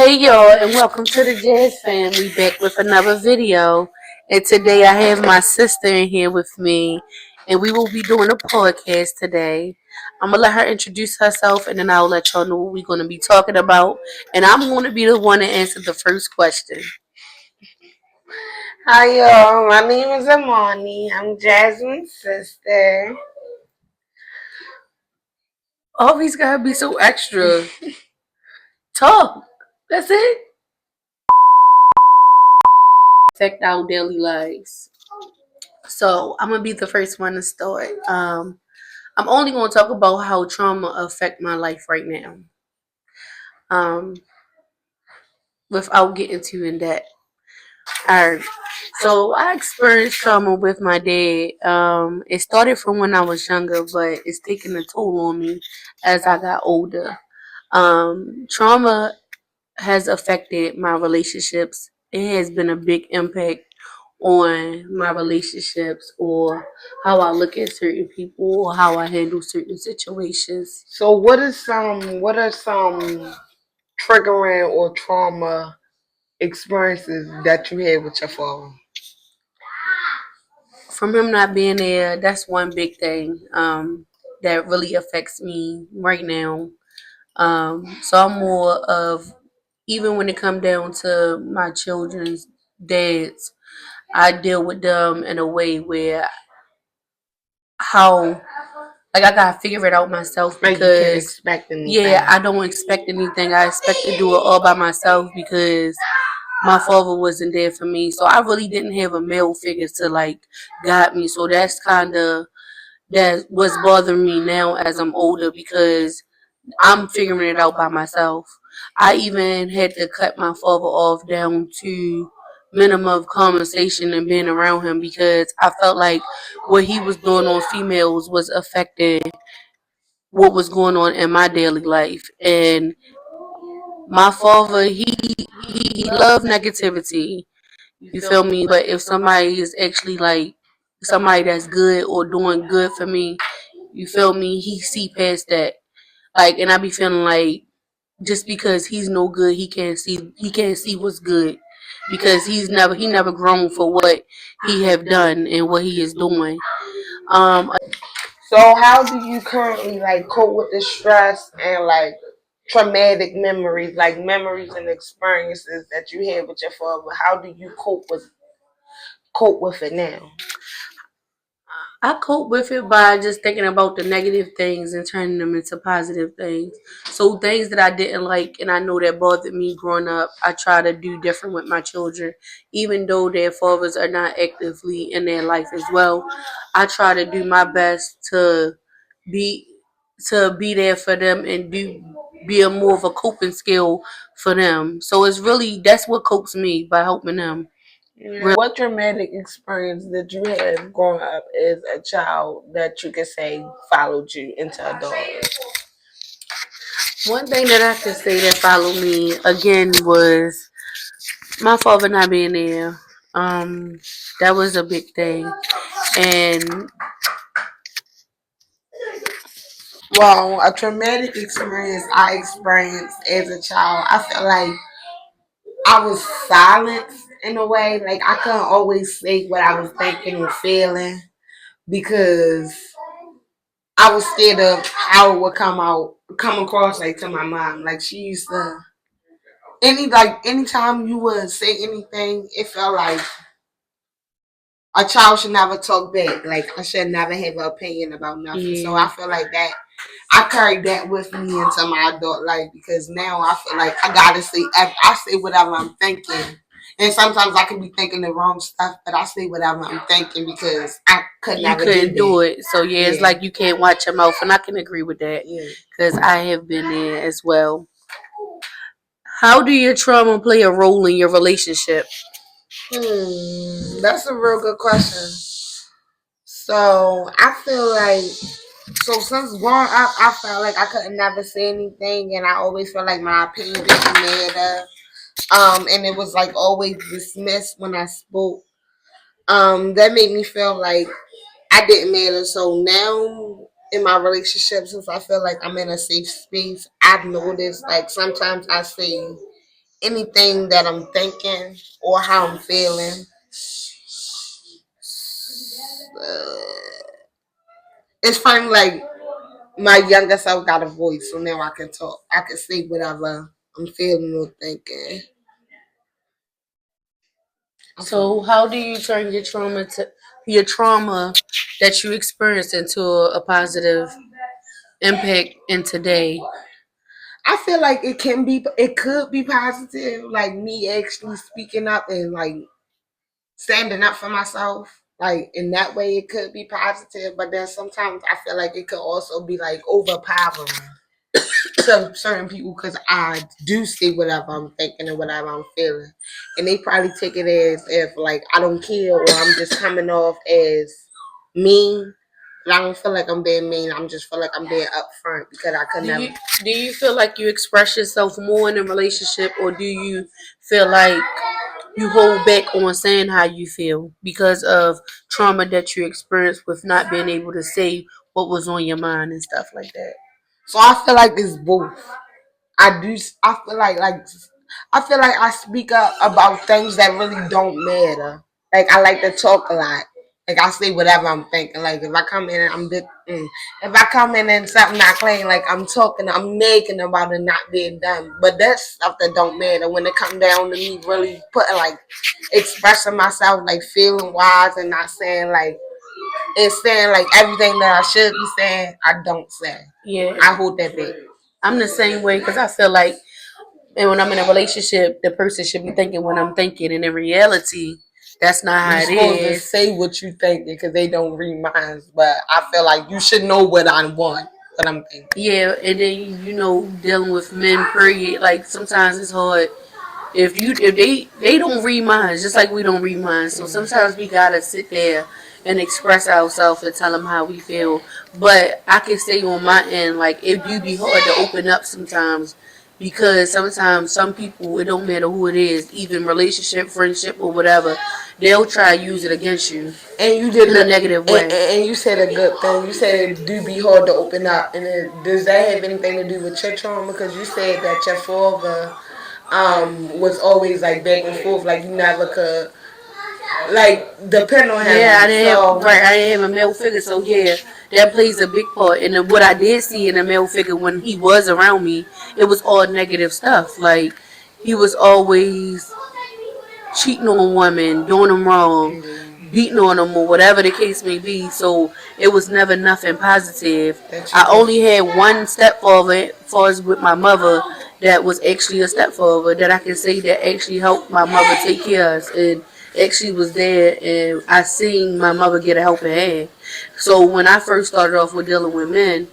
Hey y'all, and welcome to the Jazz Fam. We back with another video, and today I have my sister in here with me, and we will be doing a podcast today. I'm gonna let her introduce herself, and then I'll let y'all know what we're gonna be talking about, and I'm gonna be the one to answer the first question. Hi y'all, my name is Amani. I'm Jasmine's sister. Always gotta be so extra. Talk. That's it. Affect our daily lives. So I'm gonna be the first one to start. I'm only gonna talk about how trauma affect my life right now. Um, without getting too in depth. Alright. So I experienced trauma with my dad. It started from when I was younger, but it's taking a toll on me as I got older. Trauma has affected my relationships. It has been a big impact on my relationships or how I look at certain people or how I handle certain situations. So what are some triggering or trauma experiences that you had with your father? From him not being there, that's one big thing that really affects me right now. So I'm more of, even when it come down to my children's dads, I deal with them in a way where how like I gotta figure it out myself Like you can't because expect anything. yeah, I don't expect anything. I expect to do it all by myself because my father wasn't there for me. So I really didn't have a male figure to like guide me. So that's what's bothering me now as I'm older because I'm figuring it out by myself. I even had to cut my father off down to minimum of conversation and being around him because I felt like what he was doing on females was affecting what was going on in my daily life. And my father, he loved negativity. You feel me? But if somebody is actually like somebody that's good or doing good for me, you feel me? He see past that. Like, and I be feeling like just because he's no good, he can't see what's good because he never grown for what he have done and what he is doing. Um, So how do you currently like cope with the stress and like traumatic memories, like memories and experiences that you had with your father? How do you cope with it now? I cope with it by just thinking about the negative things and turning them into positive things. So things that I didn't like and I know that bothered me growing up, I try to do different with my children. Even though their fathers are not actively in their life as well, I try to do my best be be there for them and be a more of a coping skill for them. So it's really that's what copes me by helping them. What dramatic experience did you have growing up as a child that you could say followed you into adulthood? One thing that I could say that followed me again was my father not being there. Um, that was a big thing, and Well, a traumatic experience I experienced as a child, I felt like I was silenced in a way. Like I couldn't always say what I was thinking or feeling because I was scared of how it would come across like to my mom. Like she used to anytime you would say anything, it felt like a child should never talk back. Like I should never have an opinion about nothing. So I yeah, feel like that I carried that with me into my adult life because now I feel like I gotta say I say whatever I'm thinking. And sometimes I can be thinking the wrong stuff, but I say whatever I'm thinking because I could you never do couldn't that. do it. So yeah, it's Yeah. like you can't watch your mouth, and I can agree with that Yeah. because I have been there as well. How do your trauma play a role in your relationship? That's a real good question. So I feel like since growing up, I felt like I could never say anything, and I always felt like my opinion didn't matter. And it was like always dismissed when I spoke. That made me feel like I didn't matter. So now in my relationship, since I feel like I'm in a safe space, I've noticed like sometimes I say anything that I'm thinking or how I'm feeling. It's funny, like my younger self got a voice, so now I can talk. I can say whatever I'm feeling or thinking. So how do you turn your trauma that you experienced into a positive impact in today? I feel like it could be positive, like me actually speaking up and like standing up for myself. Like in that way, it could be positive, but then sometimes I feel like it could also be like overpowering to certain people because I do see whatever I'm thinking and whatever I'm feeling, and they probably take it as if like I don't care or I'm just coming off as mean. But I don't feel like I'm being mean. I'm just feel like I'm being upfront because I could Do never. you do you feel like you express yourself more in a relationship, or do you feel like you hold back on saying how you feel because of trauma that you experienced with not being able to say what was on your mind and stuff like that? So I feel like it's both. I do. I feel like I feel like I speak up about things that really don't matter. Like I like to talk a lot. Like I say whatever I'm thinking. Like if I come in and if I come in and something not clean, like I'm talking, I'm nagging about it not being done. But that's stuff that don't matter when it comes down to me really putting like expressing myself, like feeling wise and not saying like it's saying like everything that I should be saying. I don't say. Yeah, I hold that back. I'm the same way because I feel like, and when I'm in a relationship, the person should be thinking what I'm thinking, and in reality, that's not how You're it supposed to is. say what you think because they don't read minds, but I feel like you should know what I want, what I'm thinking. Yeah, and then dealing with men, period. Like sometimes it's hard if they don't read minds, just like we don't read minds. So sometimes we gotta sit there and express ourselves and tell them how we feel. But I can say on my end, like it do be hard to open up sometimes because sometimes some people, it don't matter who it is, even relationship, friendship, or whatever, they'll try to use it against you And you did in a negative way. and you said a good thing. You said it do be hard to open up, and does that have anything to do with your trauma? Because you said that your father was always like back and forth, like you never could like depend on Yeah, him. So I didn't have a male figure, so yeah, that plays a big part. And then what I did see in a male figure when he was around me, it was all negative stuff. Like he was always cheating on women, doing them wrong, beating on them, or whatever the case may be. So it was never nothing positive. that you I could. only had one stepfather, far as with my mother, that was actually a stepfather that I can say that actually helped my mother take care of us and actually was there, and I seen my mother get a helping hand. So when I first started off with dealing with men,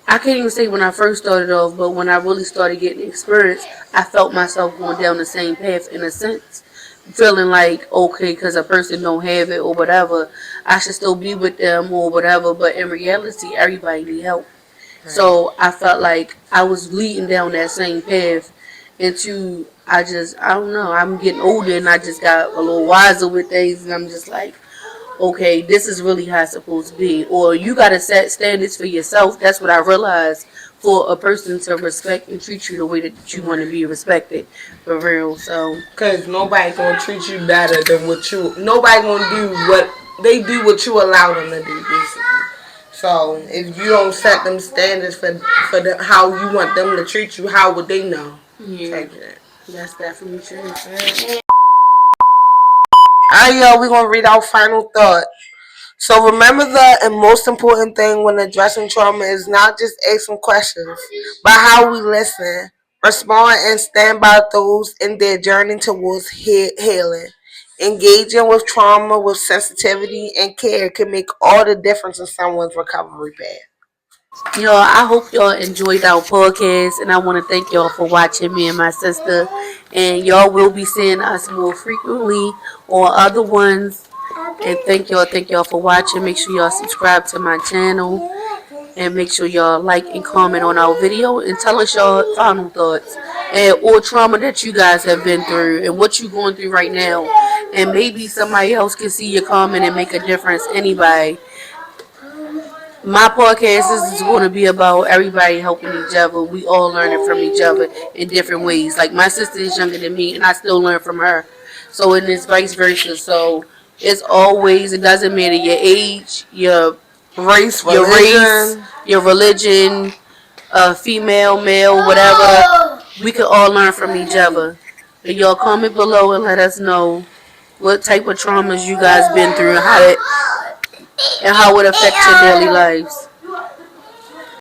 I can't even say when I first started off, but when I really started getting experience, I felt myself going down the same path in a sense. Feeling like, okay, because a person don't have it or whatever, I should still be with them or whatever. But in reality, everybody need help. Right. So I felt like I was leading down that same path into, I don't know, I'm getting older and I just got a little wiser with things and I'm just like, okay, this is really how it's supposed to be. Or you got to set standards for yourself. That's what I realized, for a person to respect and treat you the way that you want to Right. be respected, for real. So, Cause nobody gonna treat you better than what you. Nobody gonna do what they do. What you allow them to do, basically. So if you don't set them standards how you want them to treat you, how would they know? yeah, Type shit. that's definitely true. Alright, y'all. We gonna read our final thought. So remember the most important thing when addressing trauma is not just asking questions, but how we listen, respond, and stand by those in their journey towards healing. Engaging with trauma with sensitivity and care can make all the difference in someone's recovery path. I hope y'all enjoyed our podcast, and I want to thank y'all for watching me and my sister. And y'all will be seeing us more frequently on other ones. And thank y'all for watching. Make sure y'all subscribe to my channel. And make sure y'all like and comment on our video and tell us your final thoughts and or trauma that you guys have been through and what you're going through right now. And maybe somebody else can see your comment and make a difference. Anybody. My podcast is going to be about everybody helping each other. We all learning from each other in different ways. Like my sister is younger than me, and I still learn from her. So and it's vice versa. So it's always, it doesn't matter your age, Race, your race, religion. your religion, female, male, whatever. We can all learn from each other. And y'all comment below and let us know what type of traumas you guys been through and how it affects your daily lives.